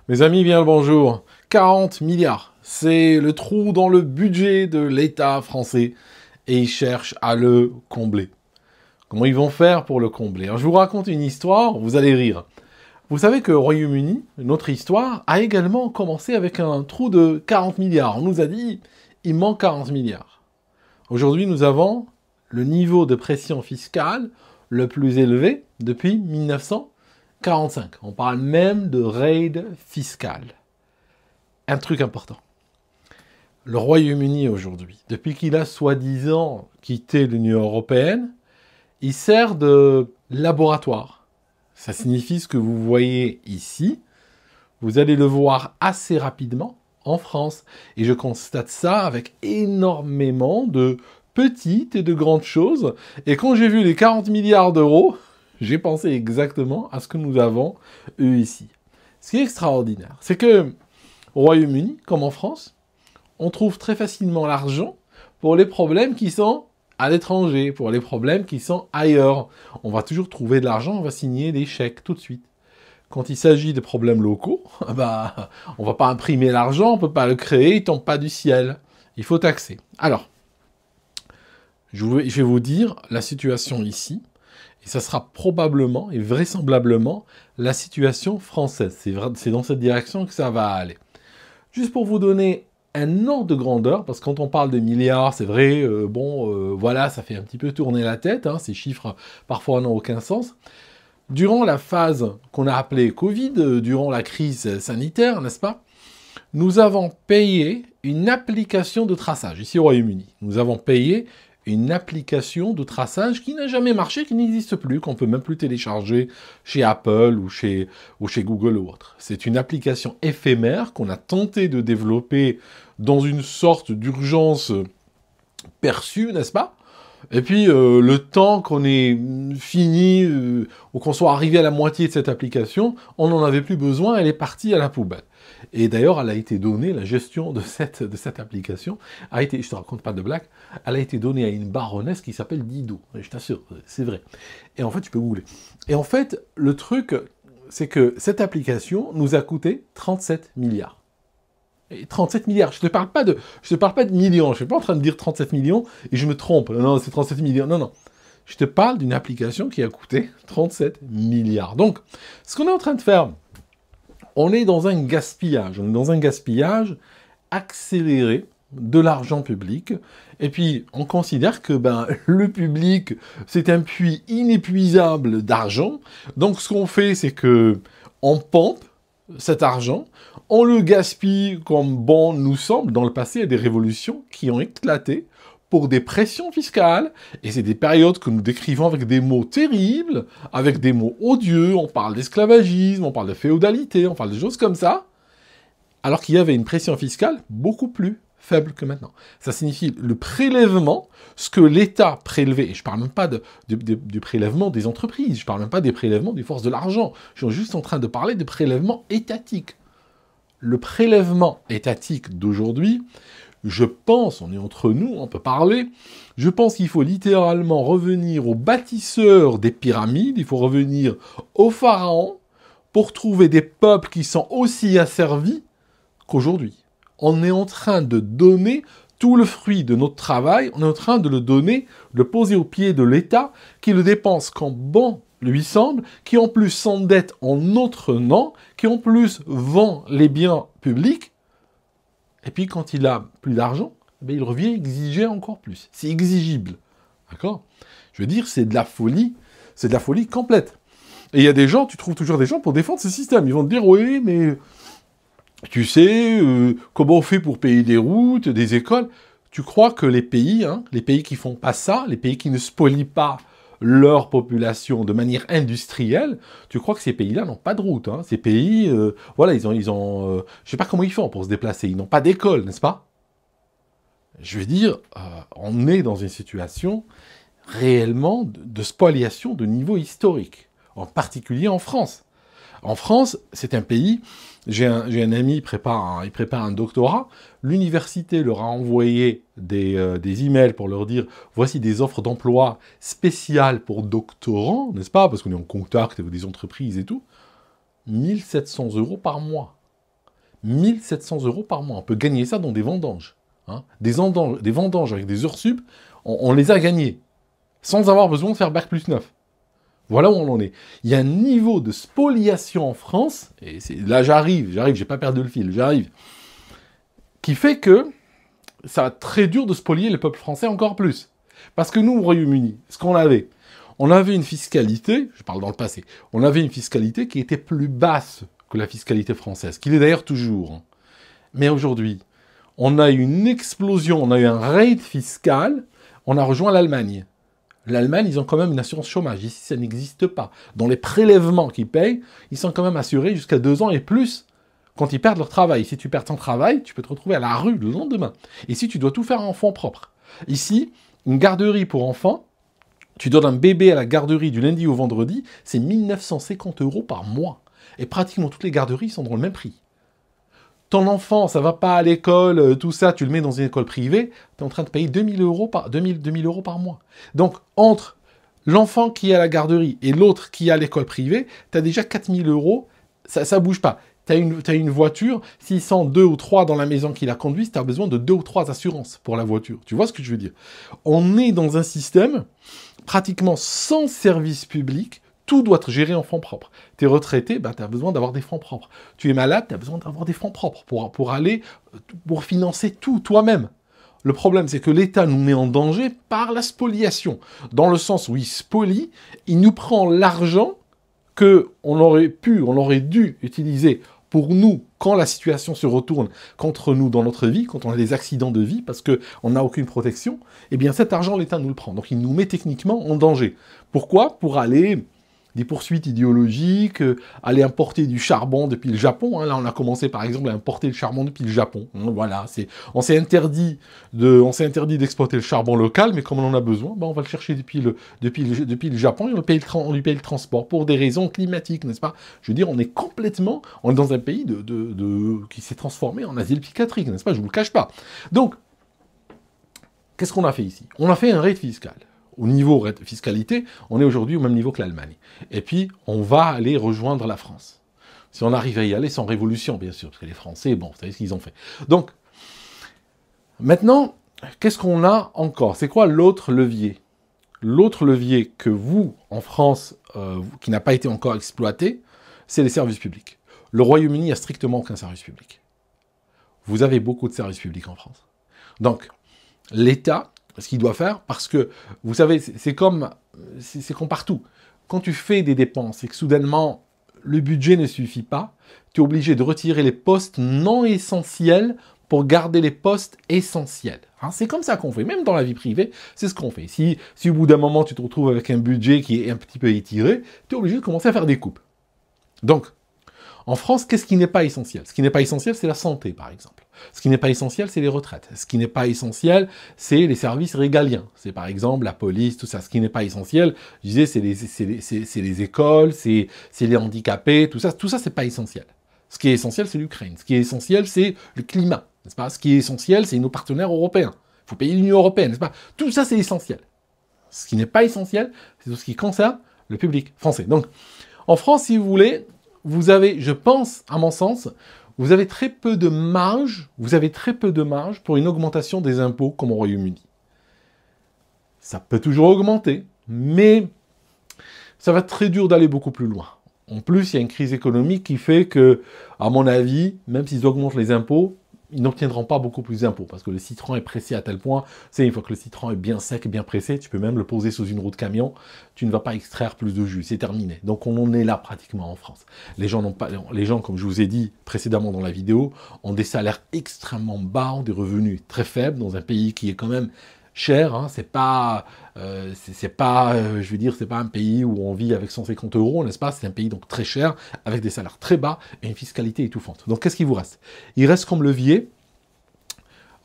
Mes amis, bien le bonjour. 40 milliards, c'est le trou dans le budget de l'État français et ils cherchent à le combler. Comment ils vont faire pour le combler? Alors, je vous raconte une histoire, vous allez rire. Vous savez qu'au Royaume-Uni, notre histoire a également commencé avec un trou de 40 milliards. On nous a dit, il manque 40 milliards. Aujourd'hui, nous avons le niveau de pression fiscale le plus élevé depuis 1945. On parle même de raid fiscal. Un truc important. Le Royaume-Uni aujourd'hui, depuis qu'il a soi-disant quitté l'Union européenne, il sert de laboratoire. Ça signifie ce que vous voyez ici. Vous allez le voir assez rapidement en France. Et je constate ça avec énormément de petites et de grandes choses. Et quand j'ai vu les 40 milliards d'euros, j'ai pensé exactement à ce que nous avons eu ici. Ce qui est extraordinaire, c'est que au Royaume-Uni, comme en France, on trouve très facilement l'argent pour les problèmes qui sont à l'étranger, pour les problèmes qui sont ailleurs. On va toujours trouver de l'argent, on va signer des chèques tout de suite. Quand il s'agit de problèmes locaux, bah, on va pas imprimer l'argent, on peut pas le créer, il tombe pas du ciel. Il faut taxer. Alors, je vais vous dire la situation ici, et ça sera probablement et vraisemblablement la situation française. C'est dans cette direction que ça va aller. Juste pour vous donner un ordre de grandeur, parce que quand on parle de milliards, c'est vrai, voilà, ça fait un petit peu tourner la tête, hein, ces chiffres parfois n'ont aucun sens. Durant la phase qu'on a appelée Covid, durant la crise sanitaire, n'est-ce pas, nous avons payé une application de traçage, ici au Royaume-Uni. Nous avons payé une application de traçage qui n'a jamais marché, qui n'existe plus, qu'on peut même plus télécharger chez Apple ou chez Google ou autre. C'est une application éphémère qu'on a tenté de développer dans une sorte d'urgence perçue, n'est-ce pas? Et puis, le temps qu'on ait fini, ou qu'on soit arrivé à la moitié de cette application, on n'en avait plus besoin, elle est partie à la poubelle. Et d'ailleurs, elle a été donnée, la gestion de cette application, a été, je te raconte pas de blague, elle a été donnée à une baronesse qui s'appelle Didot. Je t'assure, c'est vrai. Et en fait, tu peux googler. Et en fait, le truc, c'est que cette application nous a coûté 37 milliards. Et 37 milliards, je te parle pas de millions, je suis pas en train de dire 37 millions et je me trompe. Non, c'est 37 millions. Non, non. Je te parle d'une application qui a coûté 37 milliards. Donc, ce qu'on est en train de faire, on est dans un gaspillage. On est dans un gaspillage accéléré de l'argent public. Et puis, on considère que le public, c'est un puits inépuisable d'argent. Donc, ce qu'on fait, c'est que on pompe cet argent, on le gaspille comme bon nous semble. Dans le passé, il y a des révolutions qui ont éclaté pour des pressions fiscales, et c'est des périodes que nous décrivons avec des mots terribles, avec des mots odieux, on parle d'esclavagisme, on parle de féodalité, on parle de choses comme ça, alors qu'il y avait une pression fiscale beaucoup plus faible que maintenant. Ça signifie le prélèvement, ce que l'État prélevait, et je ne parle même pas du prélèvement des entreprises, je ne parle même pas des prélèvements des forces de l'argent, je suis juste en train de parler des prélèvements étatiques. Le prélèvement étatique d'aujourd'hui, je pense, on est entre nous, on peut parler, je pense qu'il faut littéralement revenir aux bâtisseurs des pyramides, il faut revenir aux pharaons pour trouver des peuples qui sont aussi asservis qu'aujourd'hui. On est en train de donner tout le fruit de notre travail, on est en train de le donner, de le poser au pied de l'État, qui le dépense quand bon lui semble, qui en plus s'endette en notre nom, qui en plus vend les biens publics, et puis quand il a plus d'argent, il revient exiger encore plus. C'est exigible. D'accord? Je veux dire, c'est de la folie complète. Et il y a des gens, tu trouves toujours des gens pour défendre ce système. Ils vont te dire, oui, mais tu sais, comment on fait pour payer des routes, des écoles? Tu crois que les pays qui font pas ça, les pays qui ne spolient pas leur population de manière industrielle, tu crois que ces pays-là n'ont pas de route, hein? Ces pays, voilà, ils ont je sais pas comment ils font pour se déplacer, ils n'ont pas d'école, n'est-ce pas? Je veux dire, on est dans une situation réellement de spoliation de niveau historique, en particulier en France. En France, c'est un pays, j'ai un ami, il prépare un doctorat, l'université leur a envoyé des emails pour leur dire, voici des offres d'emploi spéciales pour doctorants, n'est-ce pas, parce qu'on est en contact avec des entreprises et tout, 1 700 € par mois. 1700 € par mois. On peut gagner ça dans des vendanges. Hein. Des vendanges avec des heures sup, on les a gagnés. Sans avoir besoin de faire Bac+9. Voilà où on en est. Il y a un niveau de spoliation en France, et là j'arrive, j'ai pas perdu le fil, j'arrive, qui fait que ça va être très dur de spolier le peuple français encore plus. Parce que nous, au Royaume-Uni, ce qu'on avait, on avait une fiscalité, je parle dans le passé, on avait une fiscalité qui était plus basse que la fiscalité française, qu'il est d'ailleurs toujours. Mais aujourd'hui, on a eu une explosion, on a eu un raid fiscal, on a rejoint l'Allemagne. L'Allemagne, ils ont quand même une assurance chômage. Ici, ça n'existe pas. Dans les prélèvements qu'ils payent, ils sont quand même assurés jusqu'à 2 ans et plus quand ils perdent leur travail. Si tu perds ton travail, tu peux te retrouver à la rue le lendemain. Et si tu dois tout faire en fonds propres. Ici, une garderie pour enfants, tu donnes un bébé à la garderie du lundi au vendredi, c'est 1950 € par mois. Et pratiquement toutes les garderies sont dans le même prix. Ton enfant, ça va pas à l'école, tout ça, tu le mets dans une école privée, tu es en train de payer 2000 € par mois. Donc, entre l'enfant qui est à la garderie et l'autre qui est à l'école privée, tu as déjà 4000 €, ça bouge pas. Tu as une voiture, s'ils sont 2 ou 3 dans la maison qui la conduisent, tu as besoin de 2 ou 3 assurances pour la voiture. Tu vois ce que je veux dire? On est dans un système pratiquement sans service public. Tout doit être géré en fonds propres. Tu es retraité, tu as besoin d'avoir des fonds propres. Tu es malade, tu as besoin d'avoir des fonds propres pour financer tout toi-même. Le problème, c'est que l'État nous met en danger par la spoliation. Dans le sens où il spolie, il nous prend l'argent qu'on aurait dû utiliser pour nous, quand la situation se retourne contre nous dans notre vie, quand on a des accidents de vie, parce qu'on n'a aucune protection, eh bien cet argent, l'État nous le prend. Donc il nous met techniquement en danger. Pourquoi? Pour aller des poursuites idéologiques, aller importer du charbon depuis le Japon. Hein. Là, on a commencé, par exemple, à importer le charbon depuis le Japon. Voilà, on s'est interdit d'exploiter le charbon local, mais comme on en a besoin, on va le chercher depuis le Japon et on lui paye le transport pour des raisons climatiques, n'est-ce pas? Je veux dire, on est dans un pays qui s'est transformé en asile psychiatrique, n'est-ce pas? Je ne vous le cache pas. Donc, qu'est-ce qu'on a fait ici? On a fait un raid fiscal. Au niveau fiscalité, on est aujourd'hui au même niveau que l'Allemagne. Et puis, on va aller rejoindre la France. Si on arrive à y aller sans révolution, bien sûr, parce que les Français, bon, vous savez ce qu'ils ont fait. Donc, maintenant, qu'est-ce qu'on a encore? C'est quoi l'autre levier? L'autre levier que vous, en France, qui n'a pas été encore exploité, c'est les services publics. Le Royaume-Uni a strictement aucun service public. Vous avez beaucoup de services publics en France. Donc, l'État, ce qu'il doit faire, parce que, vous savez, c'est comme partout. Quand tu fais des dépenses et que soudainement, le budget ne suffit pas, tu es obligé de retirer les postes non essentiels pour garder les postes essentiels. Hein, c'est comme ça qu'on fait. Même dans la vie privée, c'est ce qu'on fait. Si au bout d'un moment, tu te retrouves avec un budget qui est un petit peu étiré, tu es obligé de commencer à faire des coupes. Donc, en France, qu'est-ce qui n'est pas essentiel? Ce qui n'est pas essentiel, c'est la santé, par exemple. Ce qui n'est pas essentiel, c'est les retraites. Ce qui n'est pas essentiel, c'est les services régaliens. C'est par exemple la police, tout ça. Ce qui n'est pas essentiel, je disais, c'est les écoles, c'est les handicapés, tout ça. Tout ça, c'est pas essentiel. Ce qui est essentiel, c'est l'Ukraine. Ce qui est essentiel, c'est le climat, n'est-ce pas? Ce qui est essentiel, c'est nos partenaires européens. Il faut payer l'Union européenne, n'est-ce pas? Tout ça, c'est essentiel. Ce qui n'est pas essentiel, c'est tout ce qui concerne le public français. Donc, en France, si vous voulez, vous avez, je pense, à mon sens, vous avez très peu de marge pour une augmentation des impôts comme au Royaume-Uni. Ça peut toujours augmenter, mais ça va être très dur d'aller beaucoup plus loin. En plus, il y a une crise économique qui fait que, à mon avis, même s'ils augmentent les impôts, ils n'obtiendront pas beaucoup plus d'impôts, parce que le citron est pressé à tel point, c'est une fois que le citron est bien sec et bien pressé, tu peux même le poser sous une roue de camion, tu ne vas pas extraire plus de jus, c'est terminé. Donc on en est là pratiquement en France. Les gens, comme je vous ai dit précédemment dans la vidéo, ont des salaires extrêmement bas, ont des revenus très faibles, dans un pays qui est quand même cher, hein. C'est pas un pays où on vit avec 150 €, n'est-ce pas? C'est un pays donc très cher, avec des salaires très bas et une fiscalité étouffante. Donc qu'est-ce qu'il vous reste? Il reste comme levier,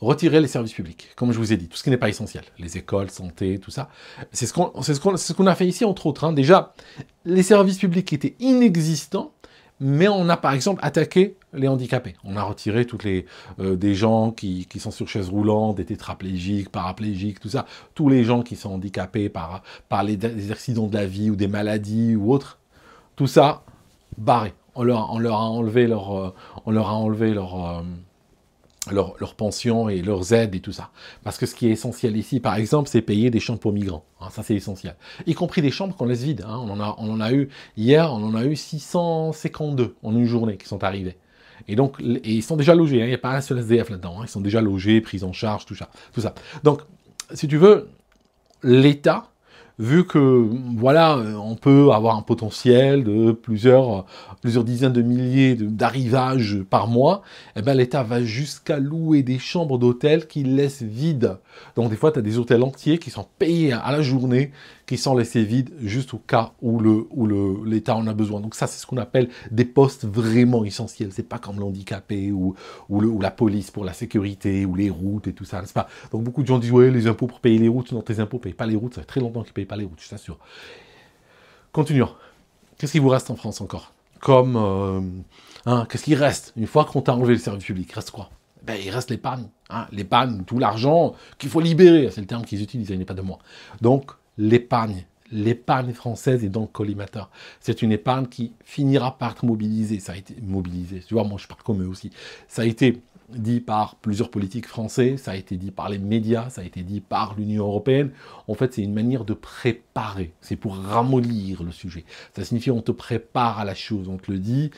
retirer les services publics, comme je vous ai dit, tout ce qui n'est pas essentiel, les écoles, santé, tout ça. C'est ce qu'on a fait ici, entre autres. Hein. Déjà, les services publics qui étaient inexistants, mais on a par exemple attaqué les handicapés. On a retiré des gens qui sont sur chaise roulante, des tétraplégiques, paraplégiques, tout ça. Tous les gens qui sont handicapés par des accidents de la vie ou des maladies ou autres. Tout ça, barré. on leur a enlevé leur pension et leurs aides et tout ça. Parce que ce qui est essentiel ici, par exemple, c'est payer des chambres pour migrants. Hein, ça, c'est essentiel. Y compris des chambres qu'on laisse vides. Hein. On en a eu, hier, on en a eu 652 en une journée qui sont arrivés. Et donc, ils sont déjà logés. Hein. Il n'y a pas un seul SDF là-dedans. Hein. Ils sont déjà logés, pris en charge, tout ça. Donc, si tu veux, l'État, vu que, voilà, on peut avoir un potentiel de plusieurs dizaines de milliers d'arrivages par mois, eh ben, l'État va jusqu'à louer des chambres d'hôtel qu'il laisse vides. Donc, des fois, tu as des hôtels entiers qui sont payés à la journée, qui sont laissés vides juste au cas où l'État en a besoin. Donc, ça, c'est ce qu'on appelle des postes vraiment essentiels. C'est pas comme l'handicapé ou la police pour la sécurité ou les routes et tout ça, n'est-ce pas? Donc, beaucoup de gens disent, ouais, les impôts pour payer les routes. Non, tes impôts ne payent pas les routes. Ça fait très longtemps qu'ils ne payent pas les routes, je t'assure. Continuons. Qu'est-ce qui vous reste en France encore? Qu'est-ce qui reste? Une fois qu'on t'a enlevé le service public, il reste quoi? Ben, il reste l'épargne. Hein, l'épargne, tout l'argent qu'il faut libérer. C'est le terme qu'ils utilisent, il n'est pas de moi. Donc, l'épargne française est dans le collimateur. C'est une épargne qui finira par être mobilisée. Ça a été mobilisé. Tu vois, moi, je parle comme eux aussi. Ça a été dit par plusieurs politiques français, ça a été dit par les médias, ça a été dit par l'Union européenne. En fait, c'est une manière de préparer. C'est pour ramollir le sujet. Ça signifie on te prépare à la chose, on te le dit.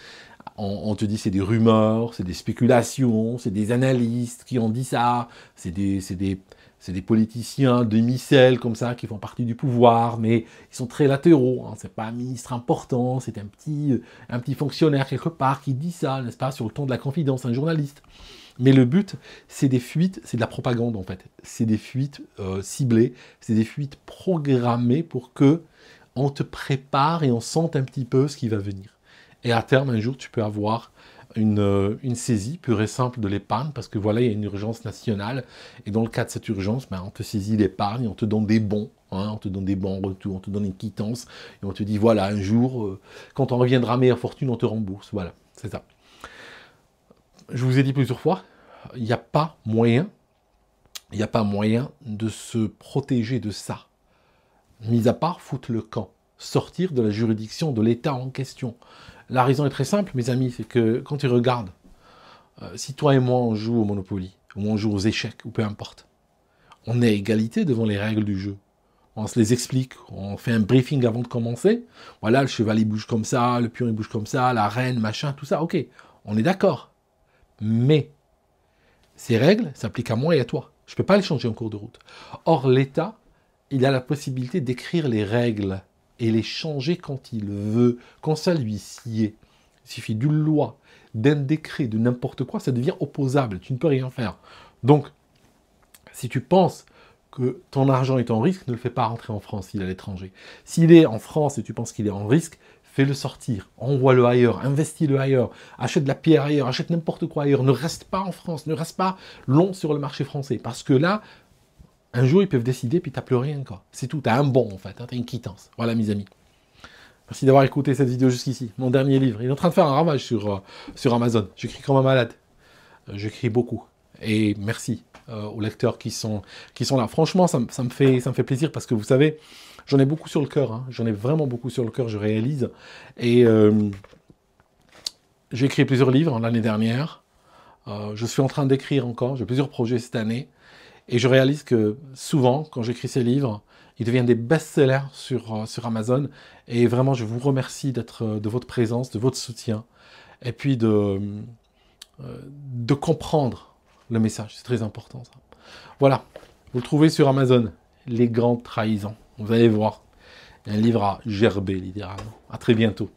On te dit c'est des rumeurs, c'est des spéculations, c'est des analystes qui ont dit ça, c'est des politiciens demi-sel comme ça qui font partie du pouvoir, mais ils sont très latéraux. Hein. C'est pas un ministre important, c'est un petit fonctionnaire quelque part qui dit ça, n'est-ce pas, sur le ton de la confidence, un journaliste. Mais le but, c'est des fuites, c'est de la propagande en fait. C'est des fuites ciblées, c'est des fuites programmées pour que on te prépare et on sente un petit peu ce qui va venir. Et à terme, un jour, tu peux avoir une saisie pure et simple de l'épargne, parce que voilà, il y a une urgence nationale, et dans le cas de cette urgence, on te saisit l'épargne, on te donne des bons, hein, on te donne des bons en retour, on te donne une quittance, et on te dit, voilà, un jour, quand on reviendra meilleure fortune, on te rembourse, voilà, c'est ça. Je vous ai dit plusieurs fois, il n'y a pas moyen de se protéger de ça, mis à part foutre le camp, sortir de la juridiction de l'État en question. La raison est très simple, mes amis, c'est que quand tu regardes, si toi et moi on joue au Monopoly, ou on joue aux échecs, ou peu importe, on est à égalité devant les règles du jeu. On se les explique, on fait un briefing avant de commencer. Voilà, le cheval il bouge comme ça, le pion il bouge comme ça, la reine, machin, tout ça, ok, on est d'accord. Mais ces règles s'appliquent à moi et à toi. Je ne peux pas les changer en cours de route. Or, l'État, il a la possibilité d'écrire les règles et les changer quand il veut, quand ça lui sied. Il suffit d'une loi, d'un décret, de n'importe quoi, ça devient opposable, tu ne peux rien faire. Donc, si tu penses que ton argent est en risque, ne le fais pas rentrer en France s'il est à l'étranger. S'il est en France et tu penses qu'il est en risque, fais-le sortir, envoie-le ailleurs, investis-le ailleurs, achète de la pierre ailleurs, achète n'importe quoi ailleurs, ne reste pas en France, ne reste pas long sur le marché français, parce que là, un jour, ils peuvent décider, puis t'as plus rien, quoi. C'est tout, t'as un bon, en fait, hein, t'as une quittance. Voilà, mes amis. Merci d'avoir écouté cette vidéo jusqu'ici. Mon dernier livre, il est en train de faire un ravage sur Amazon. J'écris comme un malade. J'écris beaucoup. Et merci aux lecteurs qui sont là. Franchement, ça me fait plaisir, parce que vous savez, j'en ai beaucoup sur le cœur. Hein. J'en ai vraiment beaucoup sur le cœur, je réalise. Et j'ai écrit plusieurs livres l'année dernière. Je suis en train d'écrire encore. J'ai plusieurs projets cette année. Et je réalise que souvent, quand j'écris ces livres, ils deviennent des best-sellers sur Amazon. Et vraiment, je vous remercie de votre présence, de votre soutien. Et puis de comprendre le message. C'est très important, ça. Voilà. Vous le trouvez sur Amazon. Les grandes trahisons. Vous allez voir. Un livre à gerber, littéralement. À très bientôt.